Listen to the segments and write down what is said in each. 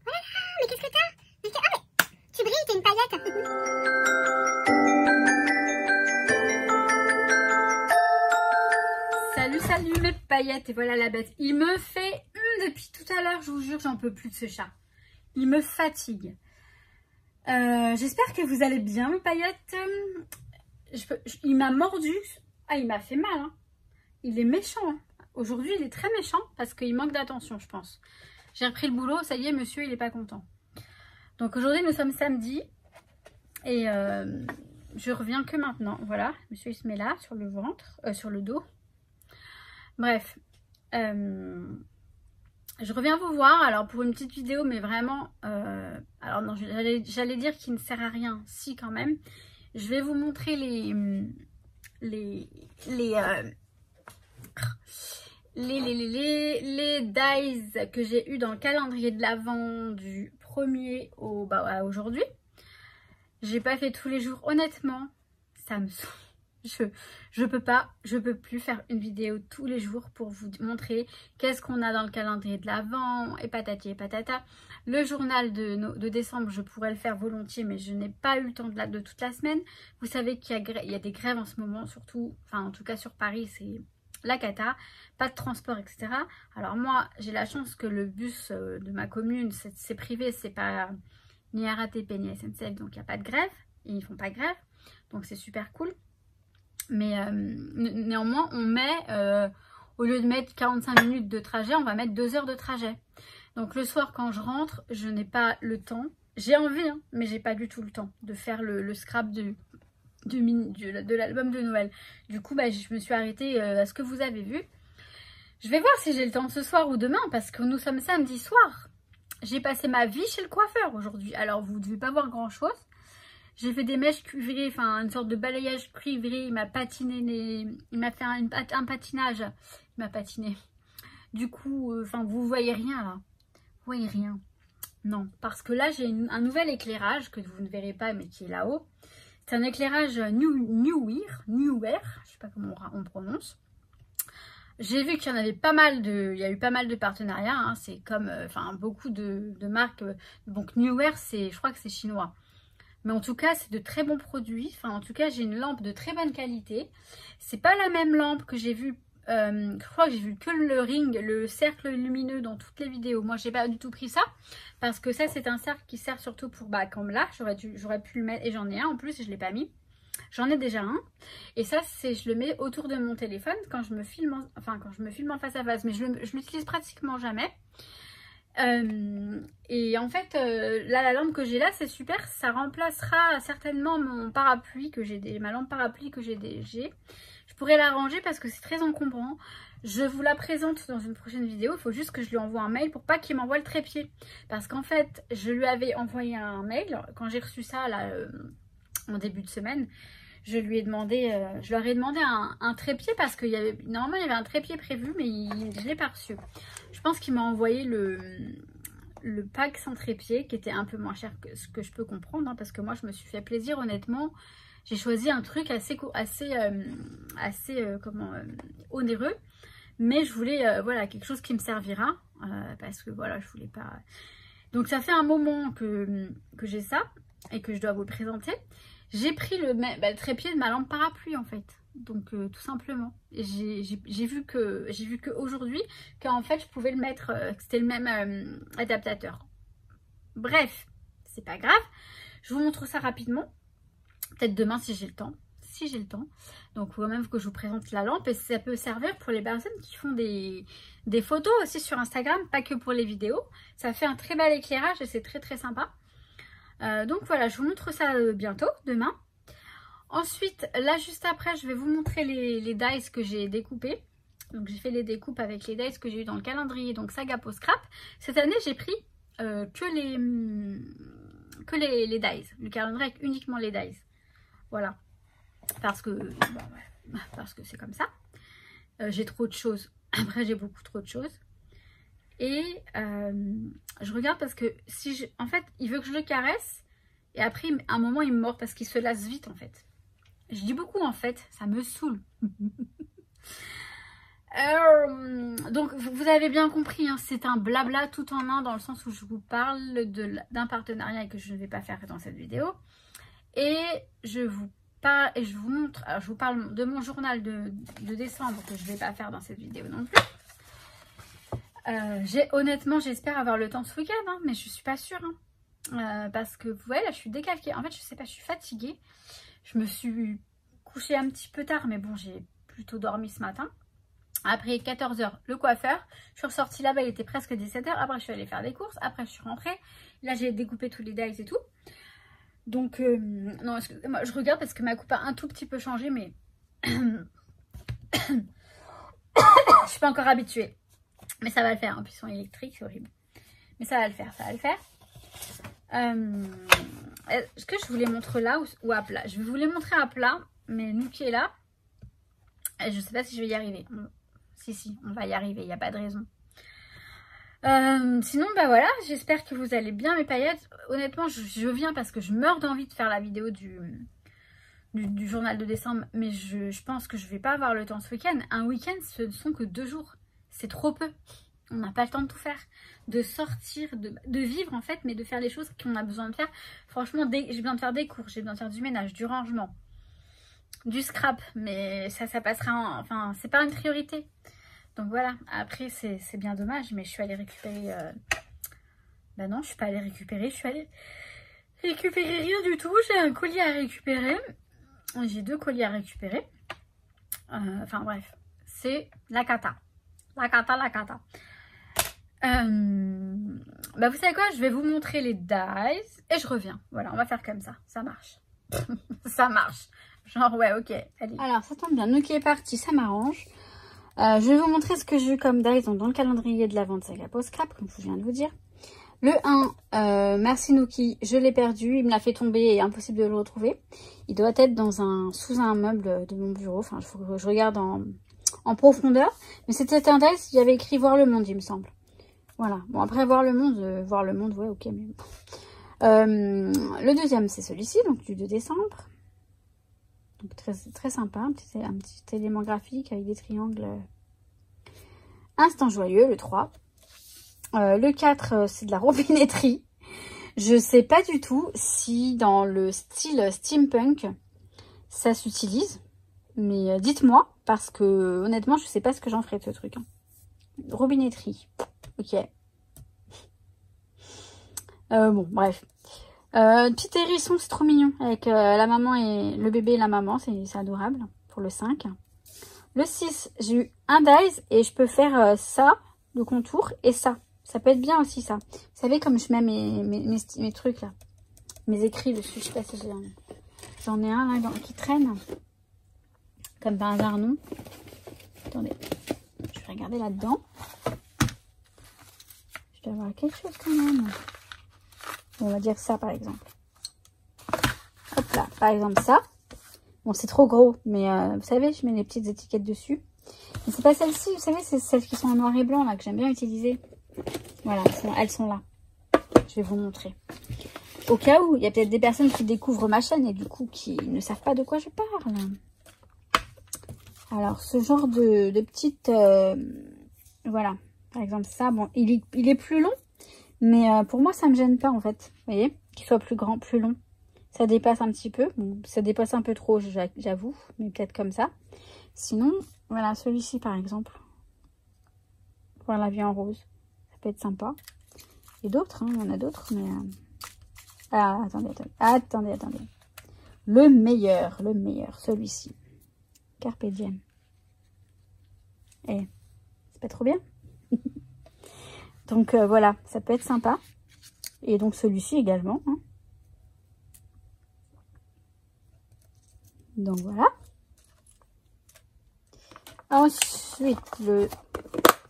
Oh là là, mais qu'est-ce que t'as? Mais ah mais tu brilles, t'es une paillette. Salut mes paillettes, et voilà la bête. Il me fait depuis tout à l'heure, je vous jure, j'en peux plus de ce chat. Il me fatigue. J'espère que vous allez bien mes paillettes. Il m'a mordu. Ah, il m'a fait mal. Hein. Il est méchant. Hein. Aujourd'hui, il est très méchant parce qu'il manque d'attention, je pense. J'ai repris le boulot, ça y est, monsieur, il n'est pas content. Donc aujourd'hui, nous sommes samedi. Et je reviens que maintenant. Voilà, monsieur, il se met là, sur le ventre, sur le dos. Bref. Je reviens vous voir, alors pour une petite vidéo, mais vraiment, alors non, j'allais dire qu'il ne sert à rien, si quand même. Je vais vous montrer les dies que j'ai eu dans le calendrier de l'Avent du 1er à aujourd'hui. J'ai pas fait tous les jours, honnêtement, ça me saoule. Je peux plus faire une vidéo tous les jours pour vous montrer qu'est-ce qu'on a dans le calendrier de l'Avent et patati et patata. Le journal de décembre, je pourrais le faire volontiers, mais je n'ai pas eu le temps de toute la semaine. Vous savez qu'il y a des grèves en ce moment, surtout, enfin en tout cas sur Paris, c'est la cata, pas de transport, etc. Alors moi, j'ai la chance que le bus de ma commune, c'est privé, c'est pas ni RATP ni SNCF, donc il n'y a pas de grève, ils font pas grève, donc c'est super cool. Mais néanmoins, on met, au lieu de mettre 45 minutes de trajet, on va mettre 2 heures de trajet. Donc le soir, quand je rentre, je n'ai pas le temps. J'ai envie, hein, mais j'ai pas du tout le temps de faire le scrap de l'album de Noël. Du coup, bah, je me suis arrêtée à ce que vous avez vu. Je vais voir si j'ai le temps ce soir ou demain, parce que nous sommes samedi soir. J'ai passé ma vie chez le coiffeur aujourd'hui. Alors, vous ne devez pas voir grand-chose. J'ai fait des mèches cuivrées, enfin une sorte de balayage cuivré. Il m'a patiné il m'a fait un patinage. Il m'a patiné. Du coup, enfin vous voyez rien là. Vous voyez rien. Non, parce que là j'ai un nouvel éclairage que vous ne verrez pas mais qui est là-haut. C'est un éclairage Neewer, je sais pas comment on prononce. J'ai vu qu'il y en avait pas mal il y a eu pas mal de partenariats. Hein, c'est comme, enfin beaucoup de marques. Donc Neewer, je crois que c'est chinois. Mais en tout cas, c'est de très bons produits. Enfin, en tout cas, j'ai une lampe de très bonne qualité. C'est pas la même lampe que j'ai vue. Je crois que j'ai vu que le ring, le cercle lumineux dans toutes les vidéos. Moi, j'ai pas du tout pris ça. Parce que ça, c'est un cercle qui sert surtout pour, bah, comme là, j'aurais pu le mettre. Et j'en ai un en plus et je l'ai pas mis. J'en ai déjà un. Et ça, je le mets autour de mon téléphone quand je me filme en face à face. Mais je l'utilise pratiquement jamais. Et en fait là la lampe que j'ai là c'est super, ça remplacera certainement mon parapluie que j'ai, ma lampe parapluie que j'ai. Je pourrais la ranger parce que c'est très encombrant. Je vous la présente dans une prochaine vidéo. Il faut juste que je lui envoie un mail pour pas qu'il m'envoie le trépied, parce qu'en fait je lui avais envoyé un mail quand j'ai reçu ça là en début de semaine. Je lui ai demandé, je leur ai demandé un trépied parce qu'il y avait, normalement il y avait un trépied prévu mais je ne l'ai pas reçu. Je pense qu'il m'a envoyé le pack sans trépied qui était un peu moins cher que ce que je peux comprendre, hein, parce que moi je me suis fait plaisir honnêtement. J'ai choisi un truc assez onéreux, mais je voulais voilà quelque chose qui me servira parce que voilà je voulais pas. Donc ça fait un moment que j'ai ça et que je dois vous le présenter. J'ai pris le trépied de ma lampe parapluie en fait. Donc tout simplement. J'ai vu que aujourd'hui qu'en fait je pouvais le mettre, que c'était le même adaptateur. Bref, c'est pas grave. Je vous montre ça rapidement. Peut-être demain si j'ai le temps. Si j'ai le temps. Donc il faut même que je vous présente la lampe et ça peut servir pour les personnes qui font des photos aussi sur Instagram, pas que pour les vidéos. Ça fait un très bel éclairage et c'est très très sympa. Donc voilà, je vous montre ça bientôt, demain. Ensuite, là juste après, je vais vous montrer les dies que j'ai découpés. Donc j'ai fait les découpes avec les dies que j'ai eu dans le calendrier, donc Saga Po Scrap. Cette année, j'ai pris que les dies. Le calendrier avec uniquement les dies. Voilà. Parce que c'est comme ça. J'ai trop de choses. Après, j'ai beaucoup trop de choses. Et je regarde parce que en fait, il veut que je le caresse. Et après, à un moment, il me mord parce qu'il se lasse vite en fait. Je dis beaucoup en fait, ça me saoule. Donc vous avez bien compris, hein, c'est un blabla tout en un dans le sens où je vous parle d'un partenariat que je ne vais pas faire dans cette vidéo. Et je vous montre, alors je vous parle de mon journal de décembre que je ne vais pas faire dans cette vidéo non plus. Honnêtement, j'espère avoir le temps ce week-end, hein, mais je suis pas sûre. Hein. Parce que vous voyez, là je suis décalquée. En fait, je sais pas, je suis fatiguée. Je me suis couchée un petit peu tard, mais bon, j'ai plutôt dormi ce matin. Après 14 h, le coiffeur. Je suis ressortie là-bas, il était presque 17 h. Après, je suis allée faire des courses. Après, je suis rentrée. Là, j'ai découpé tous les dies et tout. Donc, non, excusez-moi, je regarde parce que ma coupe a un tout petit peu changé, mais je suis pas encore habituée. Mais ça va le faire. En plus, ils sont électriques, c'est horrible. Mais ça va le faire, ça va le faire. Est-ce que je vous les montre là ou à plat? Je vais vous les montrer à plat, mais nous qui est là, je sais pas si je vais y arriver. Si, on va y arriver, il n'y a pas de raison. Sinon, bah voilà, j'espère que vous allez bien mes paillettes. Honnêtement, je viens parce que je meurs d'envie de faire la vidéo du journal de décembre. Mais je pense que je vais pas avoir le temps ce week-end. Un week-end, ce ne sont que 2 jours. C'est trop peu. On n'a pas le temps de tout faire. De sortir, de vivre en fait, mais de faire les choses qu'on a besoin de faire. Franchement, j'ai besoin de faire des cours, j'ai besoin de faire du ménage, du rangement, du scrap. Mais ça passera enfin, c'est pas une priorité. Donc voilà, après c'est bien dommage, mais je suis allée récupérer... Bah non, je suis pas allée récupérer, je suis allée récupérer rien du tout. J'ai un colis à récupérer. J'ai 2 colis à récupérer. Enfin bref, c'est la cata. La cata. Bah vous savez quoi, je vais vous montrer les dies et je reviens. Voilà, on va faire comme ça marche. Ça marche. Genre ouais, ok, allez. Alors ça tombe bien, nous qui est parti, ça m'arrange. Je vais vous montrer ce que j'ai eu comme dies dans le calendrier de la vente Saga Post Scrap, comme je viens de vous dire. Le 1, merci Nuki, je l'ai perdu, il me l'a fait tomber et impossible de le retrouver. Il doit être sous un meuble de mon bureau, enfin il faut que je regarde en profondeur. Mais c'était un dice, il y avait écrit voir le monde, il me semble. Voilà, bon après voir le monde, ouais ok. Mais... le deuxième c'est celui-ci, donc du 2 décembre. Donc très sympa, un petit élément graphique avec des triangles. Instant joyeux, le 3. Le 4, c'est de la robinetterie. Je sais pas du tout si dans le style steampunk, ça s'utilise. Mais dites-moi, parce que honnêtement, je sais pas ce que j'en ferai de ce truc. Hein. Robinetterie. Ok. Bon, bref. Petit hérisson, c'est trop mignon. Avec la maman et le bébé et la maman, c'est adorable. Pour le 5. Le 6, j'ai eu un dies et je peux faire ça, le contour, et ça. Ça peut être bien aussi, ça. Vous savez, comme je mets mes trucs, là. Mes écrits dessus. Je sais pas si j'en ai un, là, qui traîne. Comme par hasard, non. Attendez. Je vais regarder là-dedans. Je dois avoir quelque chose quand même. On va dire ça, par exemple. Hop là. Par exemple, ça. Bon, c'est trop gros. Mais vous savez, je mets les petites étiquettes dessus. Mais c'est pas celles-ci. Vous savez, c'est celles qui sont en noir et blanc, là, que j'aime bien utiliser. Voilà, elles sont là. Je vais vous montrer. Au cas où, il y a peut-être des personnes qui découvrent ma chaîne et du coup, qui ne savent pas de quoi je parle. Alors, ce genre de petites... voilà. Par exemple, ça, bon, il est plus long. Mais pour moi, ça me gêne pas, en fait. Vous voyez, qu'il soit plus grand, plus long. Ça dépasse un petit peu. Bon, ça dépasse un peu trop, j'avoue. Mais peut-être comme ça. Sinon, voilà, celui-ci, par exemple. Pour la vie en rose. Ça peut être sympa. Et d'autres, hein, il y en a d'autres, mais... Ah, attendez. Le meilleur, celui-ci. Carpe diem. Eh, c'est pas trop bien? Donc voilà, ça peut être sympa. Et donc celui-ci également. Hein. Donc voilà. Ensuite,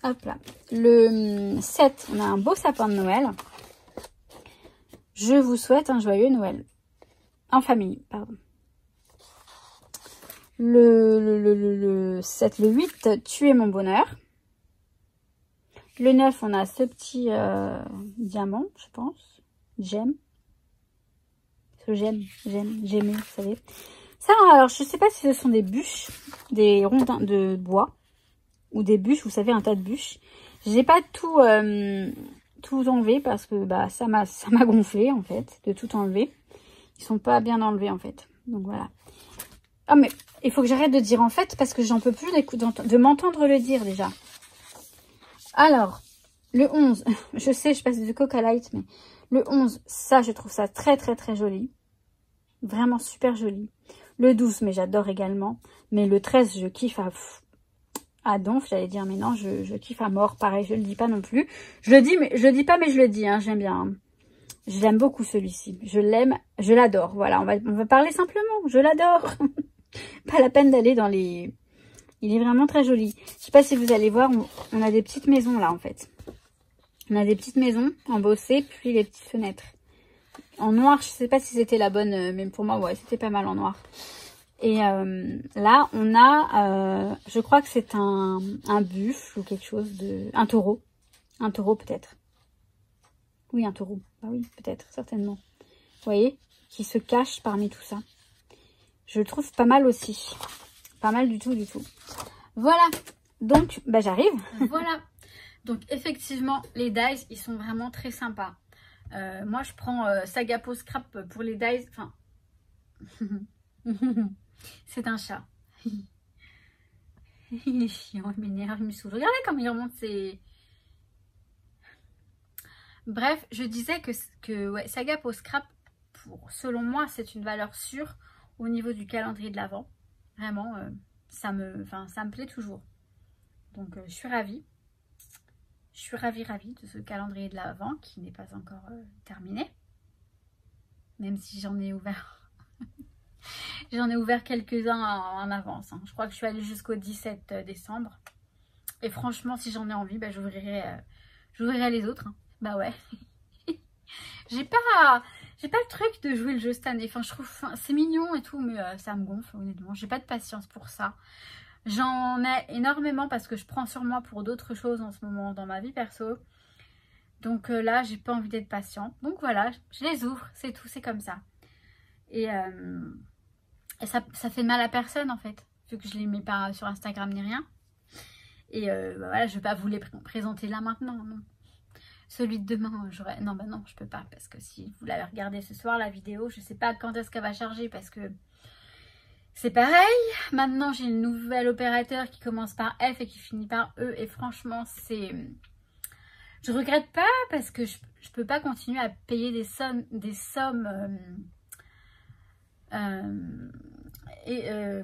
hop là. Le 7, on a un beau sapin de Noël. Je vous souhaite un joyeux Noël. En famille, pardon. Le 7, le 8, tu es mon bonheur. Le 9, on a ce petit diamant, je pense. J'aime. J'aimais, vous savez. Ça, alors, je sais pas si ce sont des bûches, des rondins de bois. ou des bûches, vous savez, un tas de bûches. J'ai pas tout, tout enlevé parce que bah, ça m'a gonflé en fait, de tout enlever. Ils sont pas bien enlevés en fait. Donc voilà. Ah mais il faut que j'arrête de dire en fait parce que j'en peux plus de m'entendre le dire déjà. Alors, le 11, je sais, je passe du Coca Light, mais le 11, ça, je trouve ça très, très, très joli. Vraiment super joli. Le 12, mais j'adore également. Mais le 13, je kiffe à donf, j'allais dire, mais non, je kiffe à mort. Pareil, je le dis pas non plus. Je le dis, mais je le dis pas, mais je le dis, hein, j'aime bien. Hein. Je l'aime beaucoup celui-ci. Je l'aime, je l'adore. Voilà, on va parler simplement. Je l'adore. Pas la peine d'aller dans les... Il est vraiment très joli. Je sais pas si vous allez voir, on a des petites maisons là en fait. On a des petites maisons embossées, puis les petites fenêtres. En noir, je sais pas si c'était la bonne, mais pour moi, ouais, c'était pas mal en noir. Et là, on a, je crois que c'est un buffle ou quelque chose de... Un taureau. Un taureau peut-être. Oui, un taureau. Ah oui, peut-être, certainement. Vous voyez, qui se cache parmi tout ça. Je le trouve pas mal aussi. Pas mal du tout, du tout. Voilà. Donc, bah j'arrive. Voilà. Donc, effectivement, les dies, ils sont vraiment très sympas. Moi, je prends Sagapo Scrap pour les dies. Enfin, c'est un chat. Il est chiant, il m'énerve, il me saoule. Regardez comme il remonte ses... Bref, je disais que ouais, Sagapo Scrap, selon moi, c'est une valeur sûre au niveau du calendrier de l'Avent. Vraiment, ça me plaît toujours. Donc, je suis ravie. Je suis ravie de ce calendrier de l'Avent qui n'est pas encore terminé. Même si j'en ai ouvert. J'en ai ouvert quelques-uns en avance. Hein. Je crois que je suis allée jusqu'au 17 décembre. Et franchement, si j'en ai envie, bah, j'ouvrirai les autres. Hein. Bah ouais. J'ai pas le truc de jouer le jeu cette année. Enfin, je trouve c'est mignon et tout, mais ça me gonfle, honnêtement. J'ai pas de patience pour ça. J'en ai énormément parce que je prends sur moi pour d'autres choses en ce moment dans ma vie perso. Donc là, j'ai pas envie d'être patiente. Donc voilà, je les ouvre, c'est tout, c'est comme ça. Et ça fait mal à personne en fait, vu que je les mets pas sur Instagram ni rien. Et bah voilà, je vais pas vous les présenter là maintenant, non. Celui de demain, j'aurais... Non, bah non, je peux pas. Parce que si vous l'avez regardé ce soir, la vidéo, je sais pas quand est-ce qu'elle va charger. Parce que c'est pareil. Maintenant, j'ai une nouvelle opérateur qui commence par F et qui finit par E. Et franchement, c'est... Je regrette pas parce que je peux pas continuer à payer des sommes...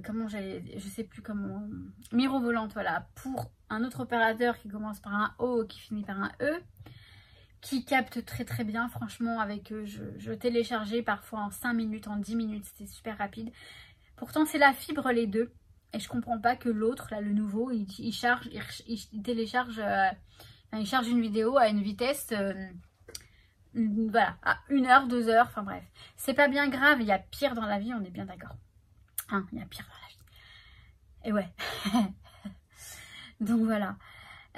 comment j'allais... Je sais plus comment... Mirovolante, voilà. Pour un autre opérateur qui commence par un O et qui finit par un E. Qui capte très très bien, franchement, avec eux, je téléchargeais parfois en 5 minutes, en 10 minutes, c'était super rapide. Pourtant, c'est la fibre les deux, et je comprends pas que l'autre, là, le nouveau, il télécharge, il charge une vidéo à une vitesse, voilà, à 1 heure, 2 heures, enfin bref. C'est pas bien grave, il y a pire dans la vie, on est bien d'accord. Hein, il y a pire dans la vie. Et ouais. Donc voilà.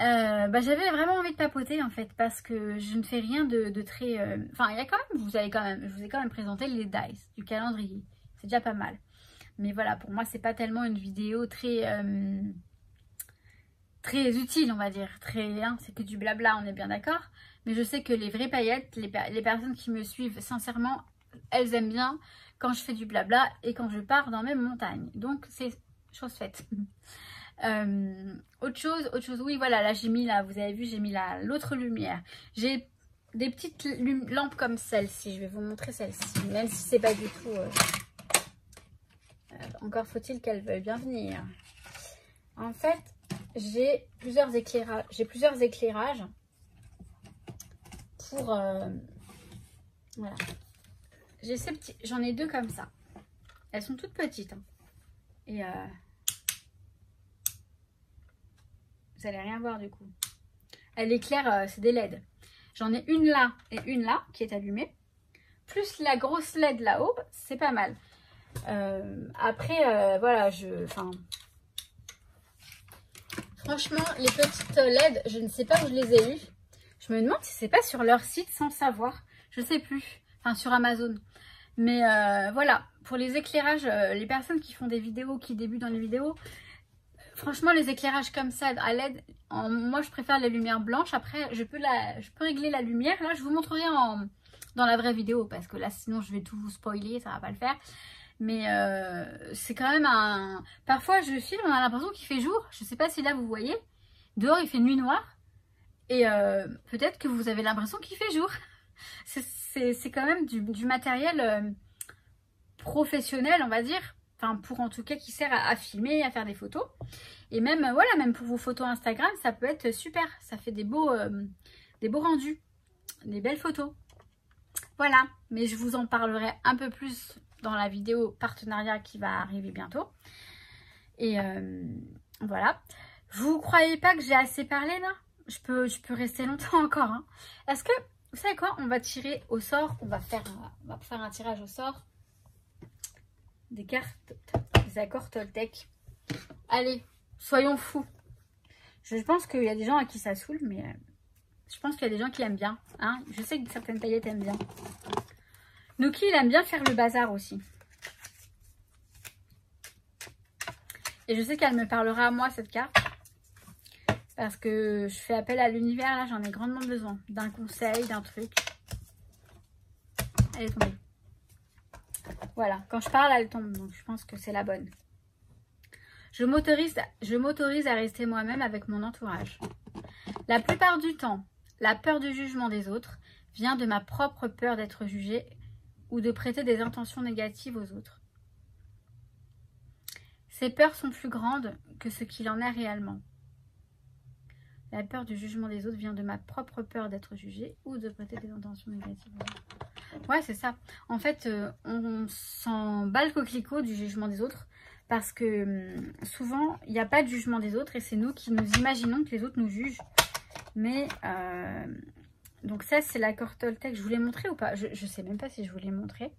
Bah, j'avais vraiment envie de papoter en fait parce que je ne fais rien de très... Enfin, il y a quand même, je vous ai quand même présenté les dice du calendrier. C'est déjà pas mal. Mais voilà, pour moi, c'est pas tellement une vidéo très utile, on va dire. C'est que du blabla, on est bien d'accord. Mais je sais que les vraies paillettes, les personnes qui me suivent sincèrement, elles aiment bien quand je fais du blabla et quand je pars dans mes montagnes. Donc, c'est chose faite. Autre chose, oui voilà, là j'ai mis là, vous avez vu, j'ai mis l'autre lumière. J'ai des petites lampes comme celle-ci, je vais vous montrer celle-ci, même si c'est pas du tout encore faut-il qu'elle veuille bien venir. En fait, j'ai plusieurs éclairages pour voilà. J'ai ces petits, j'en ai 2 comme ça. Elles sont toutes petites hein. Et vous allez rien voir du coup. Elle éclaire, c'est des LED. J'en ai une là et une là qui est allumée. Plus la grosse LED là-haut, c'est pas mal. Après, voilà, franchement, les petites LED, je ne sais pas où je les ai eues. Je me demande si c'est pas sur leur site sans savoir. Je sais plus. Enfin, sur Amazon. Mais voilà, pour les éclairages, les personnes qui font des vidéos, qui débutent dans les vidéos... Franchement, les éclairages comme ça à LED, moi je préfère les lumières blanches. Après, je peux régler la lumière. Là, je vous montrerai dans la vraie vidéo parce que là, sinon, je vais tout vous spoiler, ça va pas le faire. Mais c'est quand même un... Parfois, je filme, on a l'impression qu'il fait jour. Je sais pas si là, vous voyez. Dehors, il fait nuit noire. Et peut-être que vous avez l'impression qu'il fait jour. C'est quand même du matériel professionnel, on va dire. Enfin, pour en tout cas, qui sert à filmer, à faire des photos. Et même, voilà, même pour vos photos Instagram, ça peut être super. Ça fait des beaux rendus. Des belles photos. Voilà. Mais je vous en parlerai un peu plus dans la vidéo partenariat qui va arriver bientôt. Et voilà. Vous croyez pas que j'ai assez parlé là? Je peux rester longtemps encore. Hein. Est-ce que, vous savez quoi? On va tirer au sort. On va faire un tirage au sort. Des cartes, des accords Toltec. Allez, soyons fous. Je pense qu'il y a des gens à qui ça saoule, mais je pense qu'il y a des gens qui aiment bien. Hein. Je sais que certaines paillettes aiment bien. Nuki, il aime bien faire le bazar aussi. Et je sais qu'elle me parlera à moi, cette carte. Parce que je fais appel à l'univers, là, j'en ai grandement besoin. D'un conseil, d'un truc. Elle est tombée. Voilà, quand je parle, elle tombe. Donc, je pense que c'est la bonne. Je m'autorise à rester moi-même avec mon entourage. La plupart du temps, la peur du jugement des autres vient de ma propre peur d'être jugée ou de prêter des intentions négatives aux autres. Ces peurs sont plus grandes que ce qu'il en est réellement. La peur du jugement des autres vient de ma propre peur d'être jugée ou de prêter des intentions négatives aux autres. Ouais, c'est ça. En fait, on s'en bat le coquelicot du jugement des autres parce que souvent, il n'y a pas de jugement des autres et c'est nous qui nous imaginons que les autres nous jugent. Mais, donc ça, c'est l'accord Toltec. Je vous l'ai montré ou pas? Je ne sais même pas si je vous l'ai montré.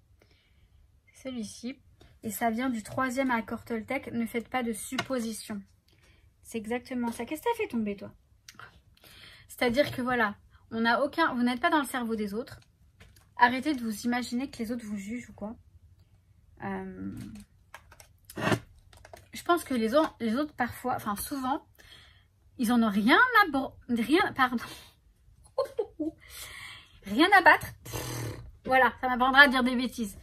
C'est celui-ci. Et ça vient du 3e accord Toltec. Ne faites pas de suppositions. C'est exactement ça. Qu'est-ce que t'as fait tomber, toi? C'est-à-dire que voilà, on n'a aucun... Vous n'êtes pas dans le cerveau des autres. Arrêtez de vous imaginer que les autres vous jugent ou quoi. Je pense que les autres parfois, enfin souvent, ils en ont rien à battre. Voilà, ça m'apprendra à dire des bêtises.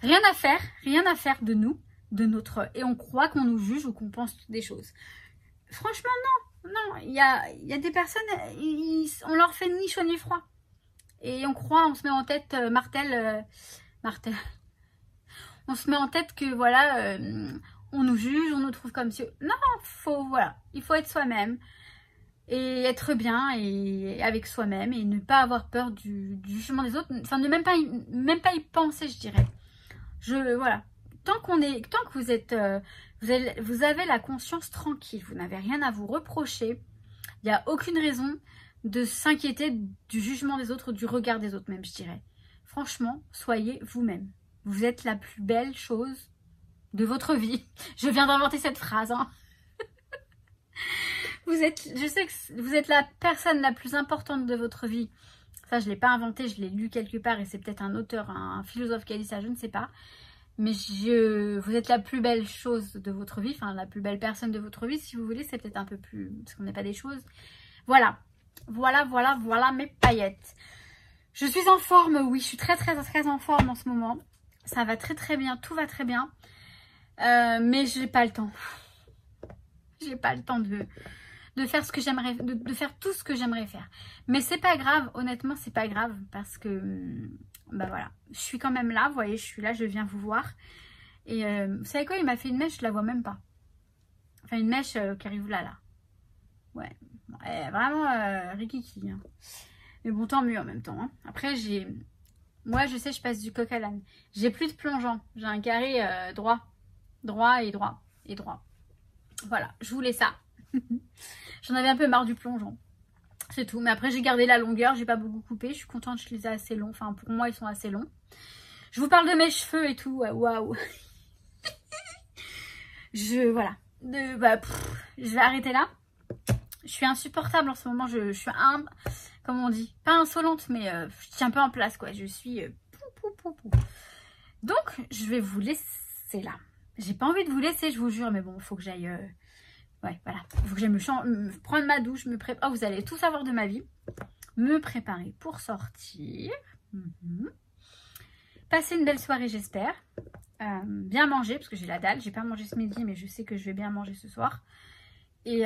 Rien à faire de nous, de notre... Et on croit qu'on nous juge ou qu'on pense des choses. Franchement, non, il y a des personnes, on leur fait ni chaud ni froid. Et on croit, on se met en tête, Martel. On se met en tête que voilà, on nous juge, on nous trouve comme si... Non, voilà, il faut être soi-même. Et être bien et avec soi-même. Et ne pas avoir peur du jugement des autres. Enfin, ne même pas y penser, je dirais. Voilà. Tant que vous êtes... vous avez la conscience tranquille. Vous n'avez rien à vous reprocher. Il n'y a aucune raison de s'inquiéter du jugement des autres, du regard des autres même, je dirais. Franchement, soyez vous-même. Vous êtes la plus belle chose de votre vie. Je viens d'inventer cette phrase. Hein. Je sais que vous êtes la personne la plus importante de votre vie. Ça, je ne l'ai pas inventé, je l'ai lu quelque part et c'est peut-être un auteur, un philosophe qui a dit ça, je ne sais pas. Mais vous êtes la plus belle chose de votre vie, enfin la plus belle personne de votre vie, si vous voulez, c'est peut-être un peu plus... Parce qu'on n'est pas des choses. Voilà. Voilà mes paillettes. Je suis en forme, oui, je suis très en forme en ce moment. Ça va très bien, tout va très bien. Mais j'ai pas le temps. J'ai pas le temps de faire ce que j'aimerais, de faire tout ce que j'aimerais faire. Mais c'est pas grave, honnêtement, c'est pas grave parce que, bah voilà, je suis quand même là, vous voyez, je suis là, je viens vous voir. Et vous savez quoi, il m'a fait une mèche, je la vois même pas. Enfin, une mèche qui arrive là. Ouais, vraiment rikiki. Hein. Mais bon, tant mieux en même temps. Hein. Après, moi, je sais, je passe du coq à l'âne. J'ai plus de plongeant. J'ai un carré droit. Droit. Voilà, je voulais ça. J'en avais un peu marre du plongeon. C'est tout. Mais après, j'ai gardé la longueur. J'ai pas beaucoup coupé. Je suis contente, je les ai assez longs. Enfin, pour moi, ils sont assez longs. Je vous parle de mes cheveux et tout. Waouh. Voilà. Je vais arrêter là. Je suis insupportable en ce moment. Je suis comment on dit? Pas insolente, mais je tiens pas en place, quoi. Je suis... Donc, je vais vous laisser là. J'ai pas envie de vous laisser, je vous jure. Mais bon, il faut que j'aille Ouais, voilà. Il faut que j'aille prendre ma douche, me préparer. Oh, vous allez tout savoir de ma vie. Me préparer pour sortir. Passer une belle soirée, j'espère. Bien manger, parce que j'ai la dalle. J'ai pas mangé ce midi, mais je sais que je vais bien manger ce soir. Et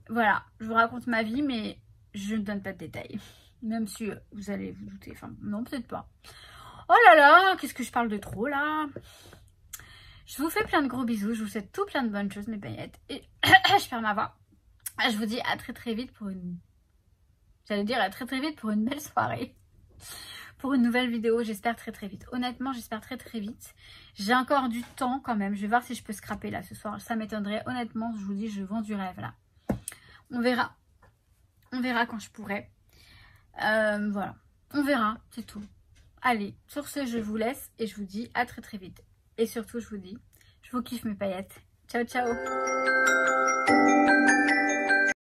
voilà, je vous raconte ma vie, mais je ne donne pas de détails. Même si vous allez vous douter. Enfin, non, peut-être pas. Oh là là, qu'est-ce que je parle de trop, là. Je vous fais plein de gros bisous. Je vous souhaite tout plein de bonnes choses, mes paillettes. Et je perds ma voix. Je vous dis à très très vite pour une... J'allais dire à très très vite pour une belle soirée. Pour une nouvelle vidéo, j'espère très très vite. Honnêtement, j'espère très très vite. J'ai encore du temps quand même. Je vais voir si je peux scraper là ce soir. Ça m'étonnerait. Honnêtement, je vous dis, je vends du rêve là. On verra. On verra quand je pourrai. Voilà. On verra, c'est tout. Allez, sur ce, je vous laisse et je vous dis à très très vite. Et surtout, je vous dis, je vous kiffe mes paillettes. Ciao, ciao.